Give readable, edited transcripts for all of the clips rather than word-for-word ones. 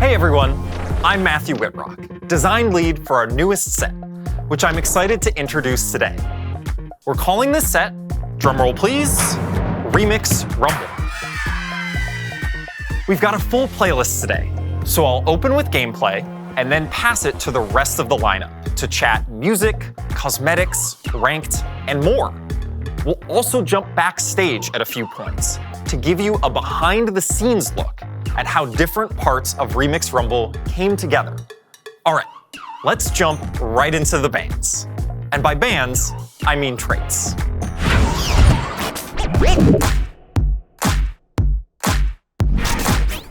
Hey everyone, I'm Matthew Whitrock, design lead for our newest set, which I'm excited to introduce today. We're calling this set, drumroll please, Remix Rumble. We've got a full playlist today, so I'll open with gameplay and then pass it to the rest of the lineup to chat music, cosmetics, ranked, and more. We'll also jump backstage at a few points to give you a behind-the-scenes look at how different parts of Remix Rumble came together. All right, let's jump right into the bands. And by bands, I mean traits.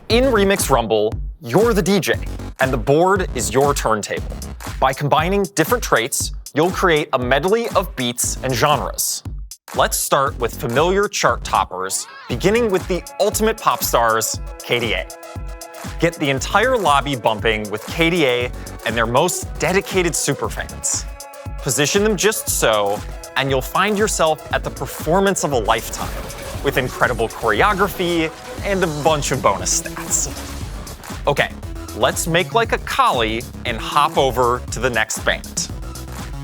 In Remix Rumble, you're the DJ, and the board is your turntable. By combining different traits, you'll create a medley of beats and genres. Let's start with familiar chart toppers, beginning with the ultimate pop stars, KDA. Get the entire lobby bumping with KDA and their most dedicated superfans. Position them just so, and you'll find yourself at the performance of a lifetime, with incredible choreography and a bunch of bonus stats. Okay, let's make like a collie and hop over to the next band.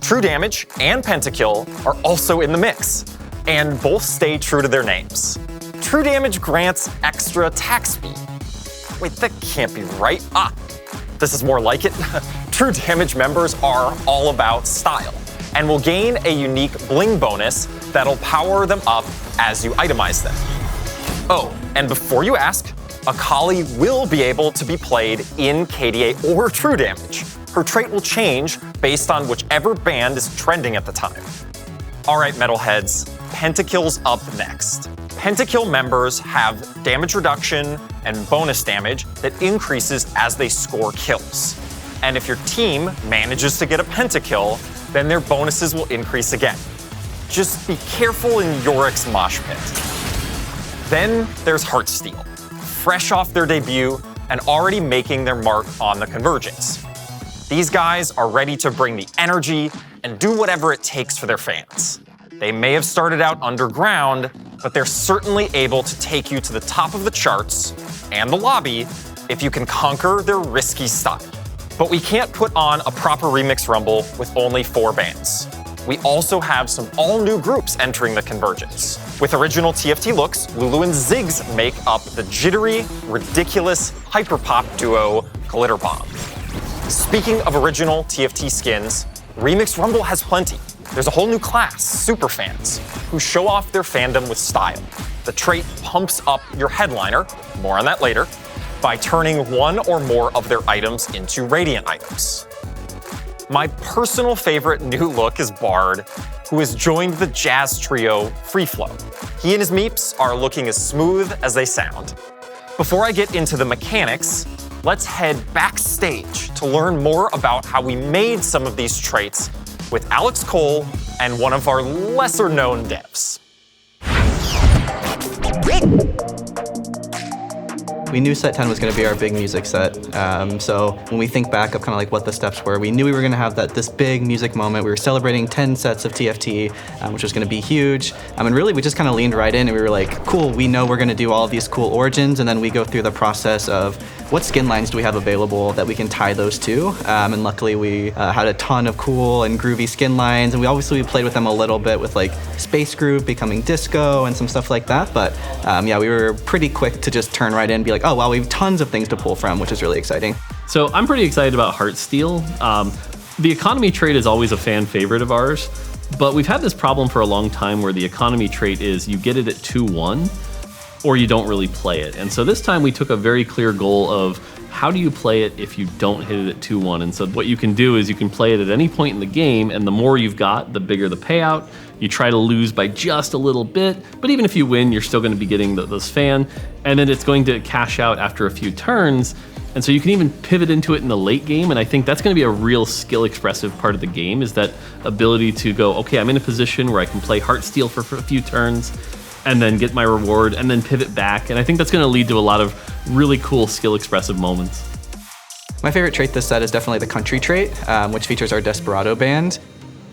True Damage and Pentakill are also in the mix, and both stay true to their names. True Damage grants extra attack speed. Wait, that can't be right. This is more like it. True Damage members are all about style, and will gain a unique bling bonus that'll power them up as you itemize them. Oh, and before you ask, Akali will be able to be played in KDA or True Damage. Her trait will change based on whichever band is trending at the time. All right, metalheads, Pentakill's up next. Pentakill members have damage reduction and bonus damage that increases as they score kills. And if your team manages to get a Pentakill, then their bonuses will increase again. Just be careful in Yorick's mosh pit. Then there's HEARTSTEEL, fresh off their debut and already making their mark on the Convergence. These guys are ready to bring the energy and do whatever it takes for their fans. They may have started out underground, but they're certainly able to take you to the top of the charts and the lobby if you can conquer their risky style. But we can't put on a proper Remix Rumble with only 4 bands. We also have some all-new groups entering the Convergence. With original TFT looks, Lulu and Ziggs make up the jittery, ridiculous, hyperpop duo Glitter Bomb. Speaking of original TFT skins, Remix Rumble has plenty. There's a whole new class, superfans, who show off their fandom with style. The trait pumps up your headliner, more on that later, by turning one or more of their items into radiant items. My personal favorite new look is Bard, who has joined the jazz trio Free Flow. He and his meeps are looking as smooth as they sound. Before I get into the mechanics, let's head backstage to learn more about how we made some of these traits with Alex Cole and one of our lesser-known devs. We knew set 10 was going to be our big music set. So when we think back of kind of like what the steps were, we knew we were going to have this big music moment. We were celebrating 10 sets of TFT, which was going to be huge. And really, we just kind of leaned right in and we were like, cool, we know we're going to do all of these cool origins. And then we go through the process of what skin lines do we have available that we can tie those to. And luckily, we had a ton of cool and groovy skin lines. And we played with them a little bit with like Space Group becoming disco and some stuff like that. But yeah, we were pretty quick to just turn right in and be like, oh, wow, we have tons of things to pull from, which is really exciting. So I'm pretty excited about HEARTSTEEL. The economy trait is always a fan favorite of ours, but we've had this problem for a long time where the economy trait is you get it at 2-1 or you don't really play it. And so this time we took a very clear goal of how do you play it if you don't hit it at 2-1? And so what you can do is you can play it at any point in the game, and the more you've got, the bigger the payout. You try to lose by just a little bit, but even if you win, you're still going to be getting those fan, and then it's going to cash out after a few turns. And so you can even pivot into it in the late game, and I think that's going to be a real skill expressive part of the game, is that ability to go, okay, I'm in a position where I can play HEARTSTEEL for a few turns, and then get my reward, and then pivot back. And I think that's going to lead to a lot of really cool skill expressive moments. My favorite trait this set is definitely the country trait, which features our Desperado band.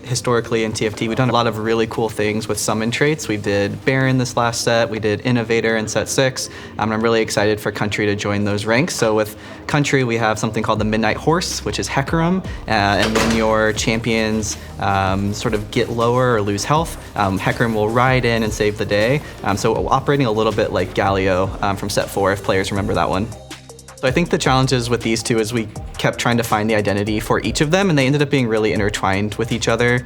historically in TFT, we've done a lot of really cool things with summon traits. We did Baron this last set, we did Innovator in set 6, and I'm really excited for Country to join those ranks. So with Country, we have something called the Midnight Horse, which is Hecarim, and when your champions sort of get lower or lose health, Hecarim will ride in and save the day. So operating a little bit like Galio from set 4, if players remember that one. So I think the challenges with these two is we kept trying to find the identity for each of them, and they ended up being really intertwined with each other.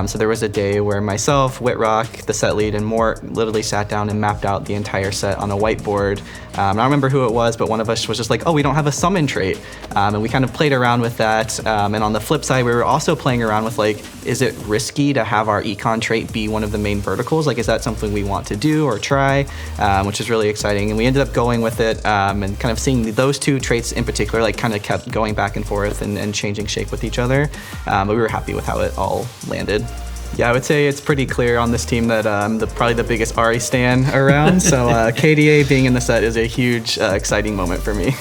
So there was a day where myself, Whitrock, the set lead, and Mort literally sat down and mapped out the entire set on a whiteboard. I don't remember who it was, but one of us was just like, oh, we don't have a summon trait. And we kind of played around with that. And on the flip side, we were also playing around with like, is it risky to have our econ trait be one of the main verticals? Like, is that something we want to do or try? Which is really exciting. And we ended up going with it and kind of seeing those two traits in particular, like kind of kept going back and forth and changing shape with each other. But we were happy with how it all landed. Yeah, I would say it's pretty clear on this team that I'm probably the biggest Ari stan around. So KDA being in the set is a huge, exciting moment for me.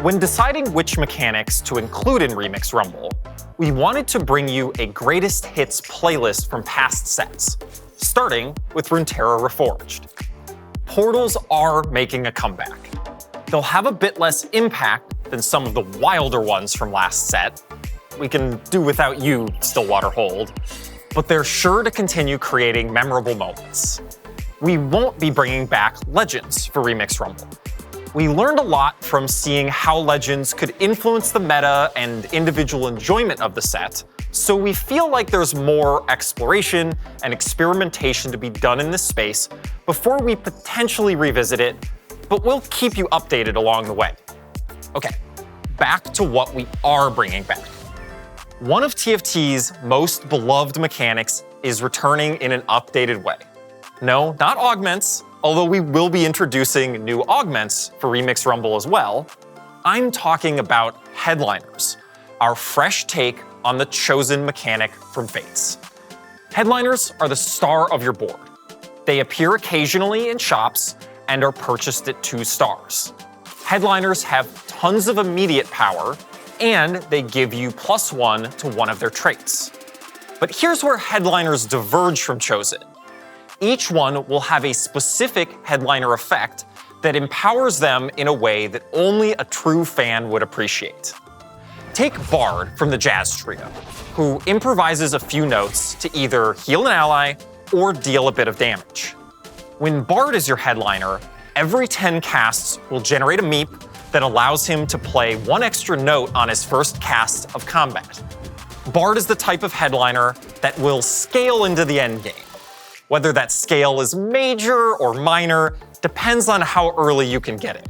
When deciding which mechanics to include in Remix Rumble, we wanted to bring you a greatest hits playlist from past sets, starting with Runeterra Reforged. Portals are making a comeback. They'll have a bit less impact than some of the wilder ones from last set. We can do without you, Stillwater Hold, but they're sure to continue creating memorable moments. We won't be bringing back Legends for Remix Rumble. We learned a lot from seeing how Legends could influence the meta and individual enjoyment of the set, so we feel like there's more exploration and experimentation to be done in this space before we potentially revisit it, but we'll keep you updated along the way. Okay, back to what we are bringing back. One of TFT's most beloved mechanics is returning in an updated way. No, not augments, although we will be introducing new augments for Remix Rumble as well. I'm talking about headliners, our fresh take on the chosen mechanic from Fates. Headliners are the star of your board. They appear occasionally in shops and are purchased at 2 stars. Headliners have tons of immediate power, and they give you +1 to one of their traits. But here's where headliners diverge from chosen. Each one will have a specific headliner effect that empowers them in a way that only a true fan would appreciate. Take Bard from the Jazz Trio, who improvises a few notes to either heal an ally or deal a bit of damage. When Bard is your headliner, every 10 casts will generate a meep that allows him to play 1 extra note on his first cast of combat. Bard is the type of headliner that will scale into the endgame. Whether that scale is major or minor depends on how early you can get it.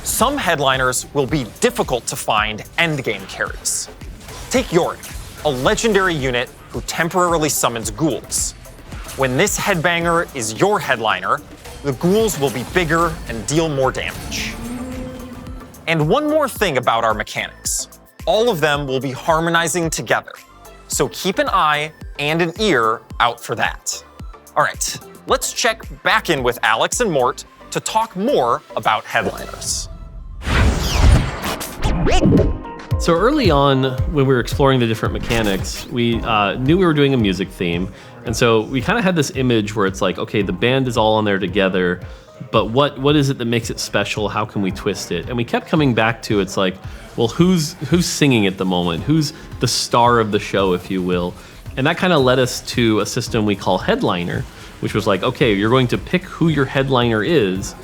Some headliners will be difficult to find endgame carries. Take Yorick, a legendary unit who temporarily summons ghouls. When this headbanger is your headliner, the ghouls will be bigger and deal more damage. And one more thing about our mechanics. All of them will be harmonizing together, so keep an eye and an ear out for that. All right, let's check back in with Alex and Mort to talk more about headliners. So early on, when we were exploring the different mechanics, we knew we were doing a music theme. And so we kind of had this image where it's like, okay, the band is all on there together, but what is it that makes it special? How can we twist it? And we kept coming back to, it's like, well, who's singing at the moment? Who's the star of the show, if you will? And that kind of led us to a system we call Headliner, which was like, okay, you're going to pick who your headliner is.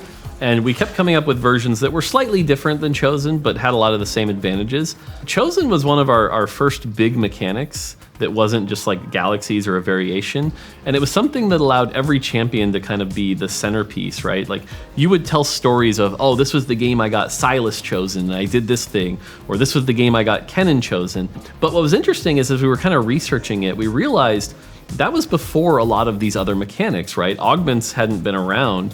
And we kept coming up with versions that were slightly different than Chosen, but had a lot of the same advantages. Chosen was one of our first big mechanics that wasn't just like galaxies or a variation. And it was something that allowed every champion to kind of be the centerpiece, right? Like you would tell stories of, oh, this was the game I got Silas chosen and I did this thing, or this was the game I got Kennen chosen. But what was interesting is as we were kind of researching it, we realized that was before a lot of these other mechanics, right? Augments hadn't been around.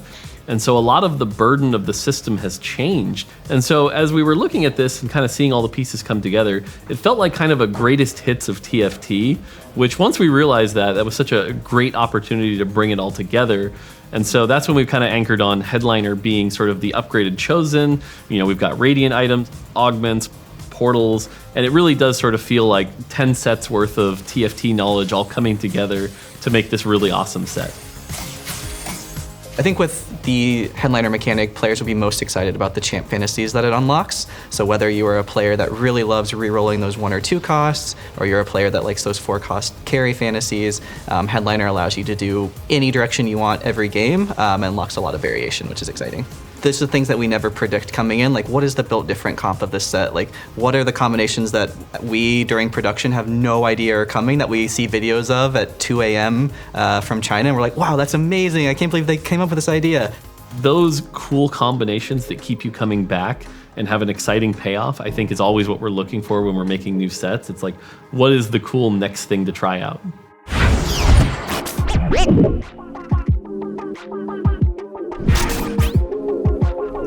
And so a lot of the burden of the system has changed. And so as we were looking at this and kind of seeing all the pieces come together, it felt like kind of a greatest hits of TFT, which once we realized that was such a great opportunity to bring it all together. And so that's when we've kind of anchored on Headliner being sort of the upgraded chosen. You know, we've got radiant items, augments, portals, and it really does sort of feel like 10 sets worth of TFT knowledge all coming together to make this really awesome set. I think with the Headliner mechanic, players will be most excited about the champ fantasies that it unlocks. So whether you are a player that really loves re-rolling those 1 or 2 costs, or you're a player that likes those 4 cost carry fantasies, Headliner allows you to do any direction you want every game, and unlocks a lot of variation, which is exciting. These are things that we never predict coming in, like what is the built different comp of this set? Like what are the combinations that we during production have no idea are coming, that we see videos of at 2 a.m. From China, and we're like, wow, that's amazing, I can't believe they came up with this idea. Those cool combinations that keep you coming back and have an exciting payoff, I think is always what we're looking for when we're making new sets. It's like, what is the cool next thing to try out?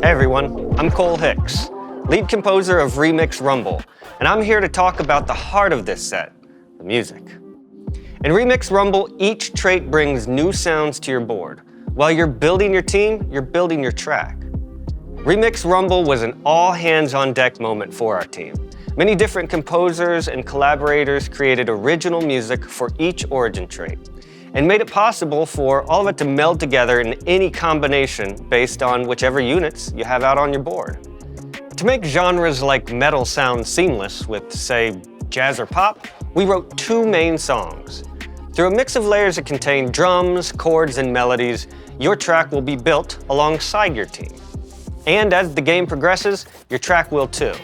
Hey everyone, I'm Cole Hicks, lead composer of Remix Rumble, and I'm here to talk about the heart of this set, the music. In Remix Rumble, each trait brings new sounds to your board. While you're building your team, you're building your track. Remix Rumble was an all-hands-on-deck moment for our team. Many different composers and collaborators created original music for each origin trait, and made it possible for all of it to meld together in any combination based on whichever units you have out on your board. To make genres like metal sound seamless with, say, jazz or pop, we wrote 2 main songs. Through a mix of layers that contain drums, chords, and melodies, your track will be built alongside your team. And as the game progresses, your track will too.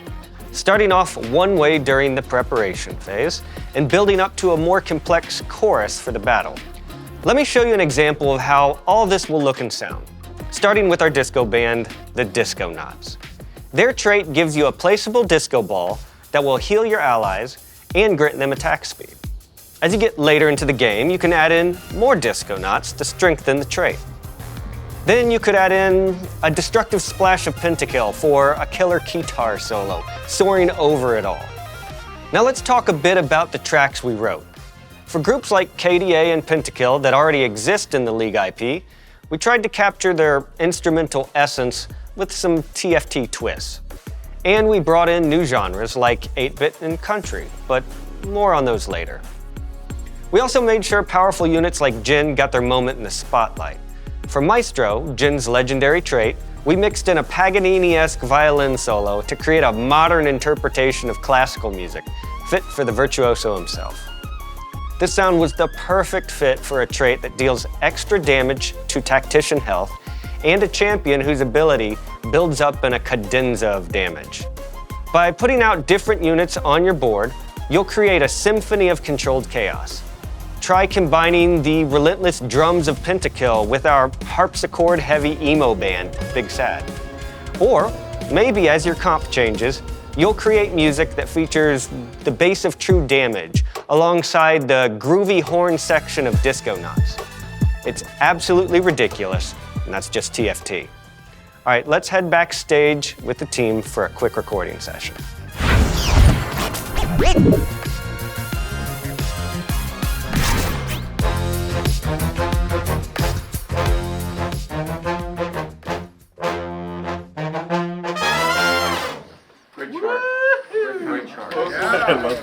Starting off one way during the preparation phase, and building up to a more complex chorus for the battle. Let me show you an example of how all this will look and sound, starting with our disco band, the Disco Knots. Their trait gives you a placeable disco ball that will heal your allies and grant them attack speed. As you get later into the game, you can add in more Disco Knots to strengthen the trait. Then you could add in a destructive splash of Pentakill for a killer guitar solo, soaring over it all. Now let's talk a bit about the tracks we wrote. For groups like KDA and Pentakill that already exist in the League IP, we tried to capture their instrumental essence with some TFT twists. And we brought in new genres like 8-bit and country, but more on those later. We also made sure powerful units like Jin got their moment in the spotlight. For Maestro, Jin's legendary trait, we mixed in a Paganini-esque violin solo to create a modern interpretation of classical music, fit for the virtuoso himself. This sound was the perfect fit for a trait that deals extra damage to tactician health and a champion whose ability builds up in a cadenza of damage. By putting out different units on your board, you'll create a symphony of controlled chaos. Try combining the relentless drums of Pentakill with our harpsichord-heavy emo band, Big Sad. Or maybe as your comp changes, you'll create music that features the bass of true damage alongside the groovy horn section of Disco Knots. It's absolutely ridiculous, and that's just TFT. All right, let's head backstage with the team for a quick recording session.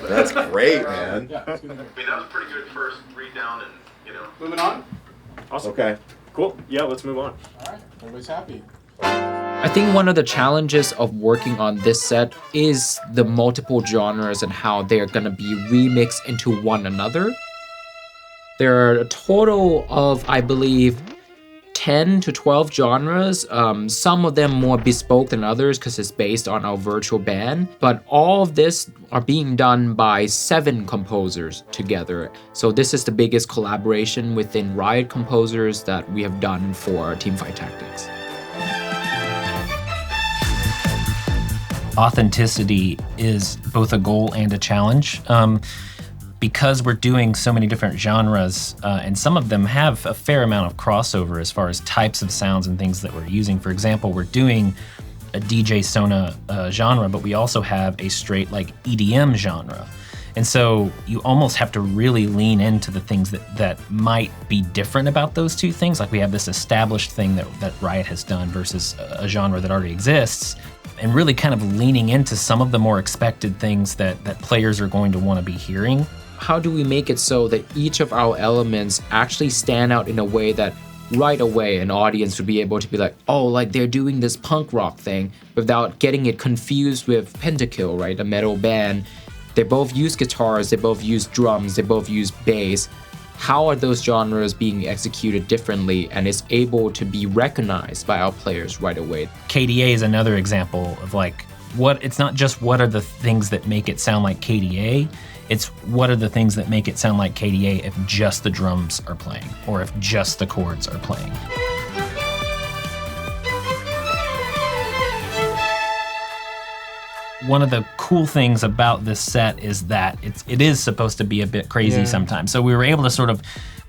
That's great, man. Yeah, I mean, that was pretty good first read down and, Moving on? Awesome. Okay. Cool. Yeah, let's move on. All right, everybody's happy. I think one of the challenges of working on this set is the multiple genres and how they're going to be remixed into one another. There are a total of, I believe, 10 to 12 genres, some of them more bespoke than others because it's based on our virtual band, but all of this are being done by 7 composers together. So this is the biggest collaboration within Riot composers that we have done for Teamfight Tactics. Authenticity is both a goal and a challenge. because we're doing so many different genres, and some of them have a fair amount of crossover as far as types of sounds and things that we're using. For example, we're doing a DJ Sona genre, but we also have a straight like EDM genre. And so you almost have to really lean into the things that might be different about those two things. Like we have this established thing that Riot has done versus a genre that already exists, and really kind of leaning into some of the more expected things that players are going to want to be hearing. How do we make it so that each of our elements actually stand out in a way that right away an audience would be able to be like, oh, like they're doing this punk rock thing, without getting it confused with Pentakill, right? A metal band. They both use guitars, they both use drums, they both use bass. How are those genres being executed differently and is able to be recognized by our players right away? KDA is another example of like, it's not just what are the things that make it sound like KDA, it's what are the things that make it sound like KDA if just the drums are playing, or if just the chords are playing. One of the cool things about this set is that it is supposed to be a bit crazy sometimes. So we were able to sort of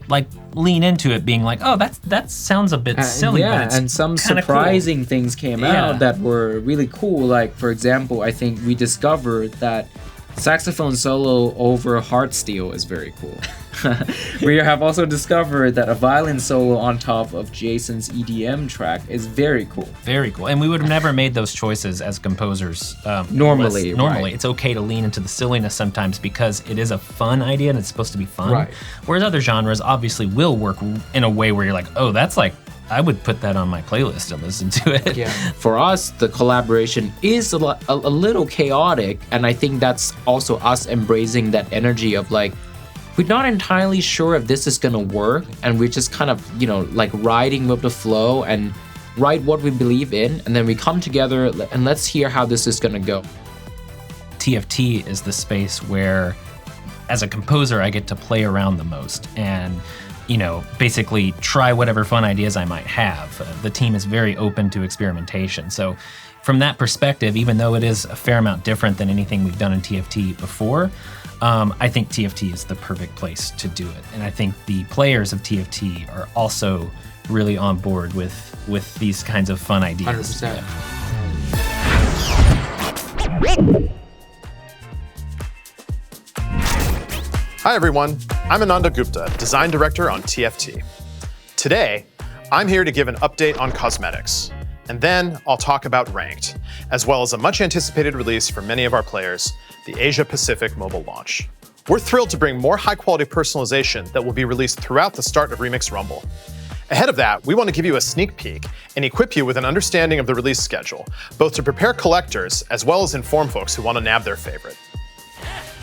like lean into it being like, oh, that sounds a bit silly. Yeah, but it's and some kinda surprising cool. things came out that were really cool. Like, for example, I think we discovered that saxophone solo over HEARTSTEEL is very cool. We have also discovered that a violin solo on top of Jason's EDM track is very cool. Very cool. And we would have never made those choices as composers. Normally, right. It's okay to lean into the silliness sometimes because it is a fun idea and it's supposed to be fun. Right. Whereas other genres obviously will work in a way where you're like, oh, that's like, I would put that on my playlist and listen to it. Yeah. For us, the collaboration is a little chaotic, and I think that's also us embracing that energy of like, we're not entirely sure if this is gonna work, and we're just kind of, like riding with the flow and write what we believe in, and then we come together and let's hear how this is gonna go. TFT is the space where, as a composer, I get to play around the most and basically try whatever fun ideas I might have. The team is very open to experimentation. So from that perspective, even though it is a fair amount different than anything we've done in TFT before, I think TFT is the perfect place to do it. And I think the players of TFT are also really on board with these kinds of fun ideas. 100%. Hi everyone, I'm Ananda Gupta, Design Director on TFT. Today, I'm here to give an update on cosmetics, and then I'll talk about Ranked, as well as a much anticipated release for many of our players, the Asia Pacific mobile launch. We're thrilled to bring more high-quality personalization that will be released throughout the start of Remix Rumble. Ahead of that, we want to give you a sneak peek and equip you with an understanding of the release schedule, both to prepare collectors as well as inform folks who want to nab their favorite.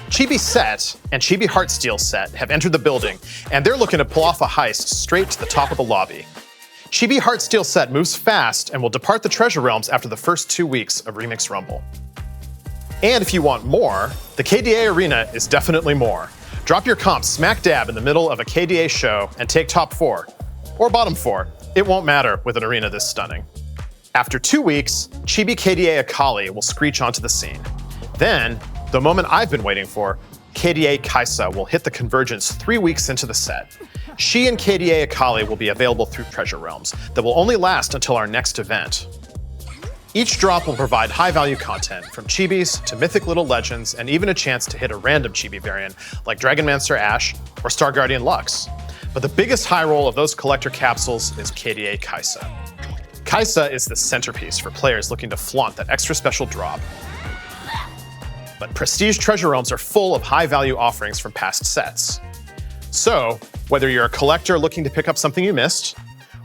Chibi Set and Chibi HEARTSTEEL Set have entered the building, and they're looking to pull off a heist straight to the top of the lobby. Chibi HEARTSTEEL Set moves fast and will depart the Treasure Realms after the first 2 weeks of Remix Rumble. And if you want more, the KDA Arena is definitely more. Drop your comp smack dab in the middle of a KDA show and take top 4, or bottom 4. It won't matter with an arena this stunning. After 2 weeks, Chibi KDA Akali will screech onto the scene. Then, the moment I've been waiting for, KDA Kaisa will hit the convergence 3 weeks into the set. She and KDA Akali will be available through Treasure Realms that will only last until our next event. Each drop will provide high-value content, from chibis to mythic little legends, and even a chance to hit a random chibi variant like Dragonmancer Ash or Star Guardian Lux. But the biggest high roll of those collector capsules is KDA Kaisa. Kaisa is the centerpiece for players looking to flaunt that extra special drop. But Prestige Treasure Realms are full of high-value offerings from past sets. So, whether you're a collector looking to pick up something you missed,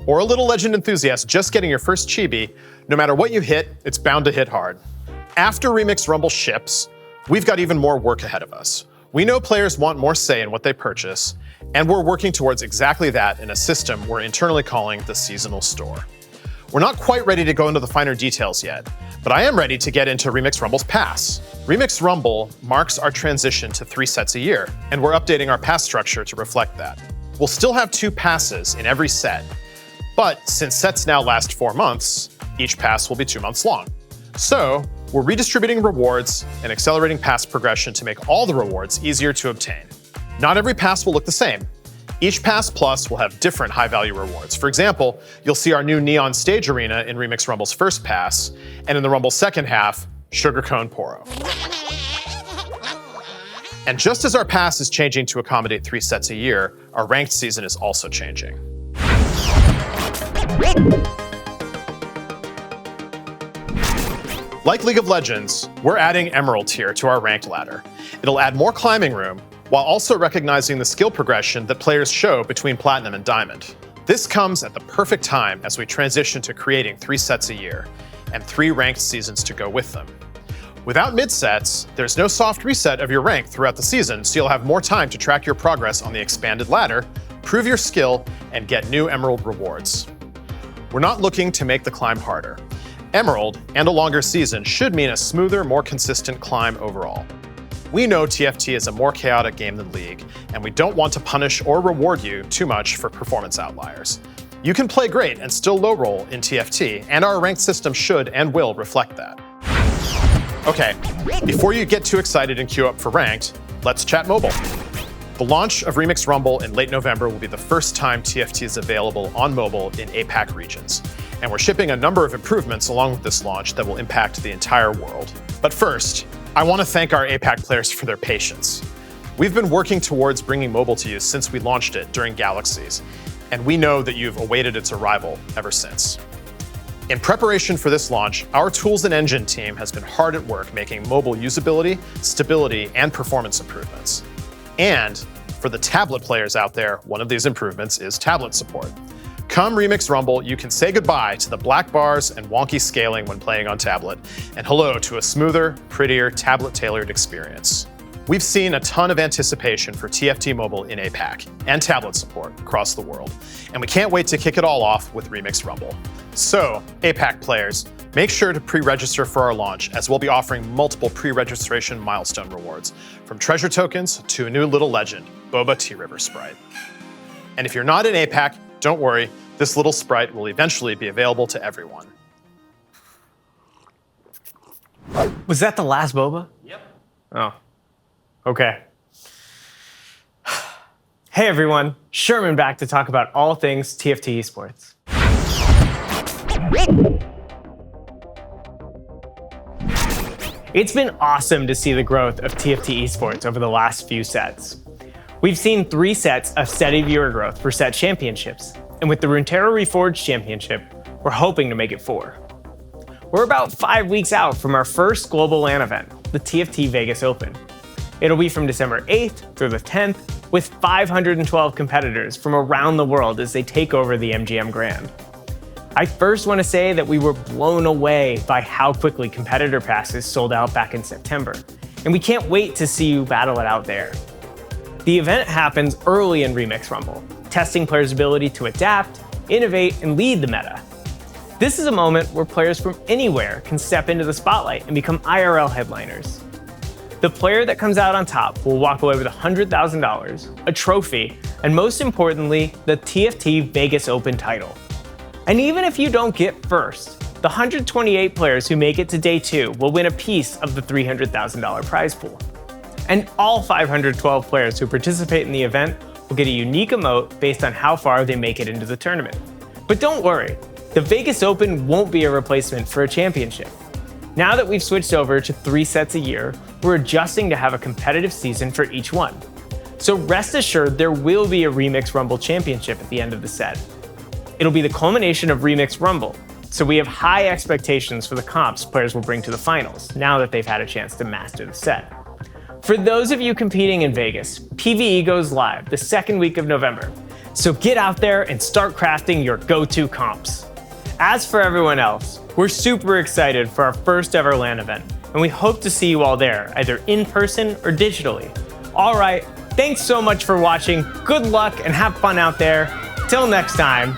or a little legend enthusiast just getting your first chibi, no matter what you hit, it's bound to hit hard. After Remix Rumble ships, we've got even more work ahead of us. We know players want more say in what they purchase, and we're working towards exactly that in a system we're internally calling the Seasonal Store. We're not quite ready to go into the finer details yet, but I am ready to get into Remix Rumble's pass. Remix Rumble marks our transition to 3 sets a year, and we're updating our pass structure to reflect that. We'll still have 2 passes in every set, but since sets now last 4 months, each pass will be 2 months long. So, we're redistributing rewards and accelerating pass progression to make all the rewards easier to obtain. Not every pass will look the same. Each Pass Plus will have different high-value rewards. For example, you'll see our new Neon Stage Arena in Remix Rumble's first pass, and in the Rumble's second half, Sugar Cone Poro. And just as our pass is changing to accommodate 3 sets a year, our ranked season is also changing. Like League of Legends, we're adding Emerald tier to our ranked ladder. It'll add more climbing room, while also recognizing the skill progression that players show between Platinum and Diamond. This comes at the perfect time as we transition to creating 3 sets a year, and 3 ranked seasons to go with them. Without mid-sets, there's no soft reset of your rank throughout the season, so you'll have more time to track your progress on the expanded ladder, prove your skill, and get new Emerald rewards. We're not looking to make the climb harder. Emerald and a longer season should mean a smoother, more consistent climb overall. We know TFT is a more chaotic game than League, and we don't want to punish or reward you too much for performance outliers. You can play great and still low roll in TFT, and our ranked system should and will reflect that. Okay, before you get too excited and queue up for ranked, let's chat mobile. The launch of Remix Rumble in late November will be the first time TFT is available on mobile in APAC regions, and we're shipping a number of improvements along with this launch that will impact the entire world. But first, I want to thank our APAC players for their patience. We've been working towards bringing mobile to you since we launched it during Galaxies, and we know that you've awaited its arrival ever since. In preparation for this launch, our Tools and Engine team has been hard at work making mobile usability, stability, and performance improvements. And for the tablet players out there, one of these improvements is tablet support. Come Remix Rumble, you can say goodbye to the black bars and wonky scaling when playing on tablet, and hello to a smoother, prettier, tablet-tailored experience. We've seen a ton of anticipation for TFT Mobile in APAC and tablet support across the world, and we can't wait to kick it all off with Remix Rumble. So, APAC players, make sure to pre-register for our launch, as we'll be offering multiple pre-registration milestone rewards, from treasure tokens to a new little legend, Boba T-River Sprite. And if you're not in APAC, don't worry, this little sprite will eventually be available to everyone. Was that the last boba? Yep. Oh, okay. Hey everyone, Sherman back to talk about all things TFT eSports. It's been awesome to see the growth of TFT eSports over the last few sets. We've seen 3 sets of steady viewer growth for set championships, and with the Runeterra Reforged Championship, we're hoping to make it 4. We're about 5 weeks out from our first global LAN event, the TFT Vegas Open. It'll be from December 8th through the 10th, with 512 competitors from around the world as they take over the MGM Grand. I first want to say that we were blown away by how quickly competitor passes sold out back in September, and we can't wait to see you battle it out there. The event happens early in Remix Rumble, testing players' ability to adapt, innovate, and lead the meta. This is a moment where players from anywhere can step into the spotlight and become IRL headliners. The player that comes out on top will walk away with $100,000, a trophy, and most importantly, the TFT Vegas Open title. And even if you don't get first, the 128 players who make it to day 2 will win a piece of the $300,000 prize pool. And all 512 players who participate in the event will get a unique emote based on how far they make it into the tournament. But don't worry, the Vegas Open won't be a replacement for a championship. Now that we've switched over to 3 sets a year, we're adjusting to have a competitive season for each one. So rest assured there will be a Remix Rumble Championship at the end of the set. It'll be the culmination of Remix Rumble, so we have high expectations for the comps players will bring to the finals, now that they've had a chance to master the set. For those of you competing in Vegas, PvE goes live the 2nd week of November, so get out there and start crafting your go-to comps. As for everyone else, we're super excited for our first ever LAN event, and we hope to see you all there, either in person or digitally. All right, thanks so much for watching, good luck and have fun out there. Till next time,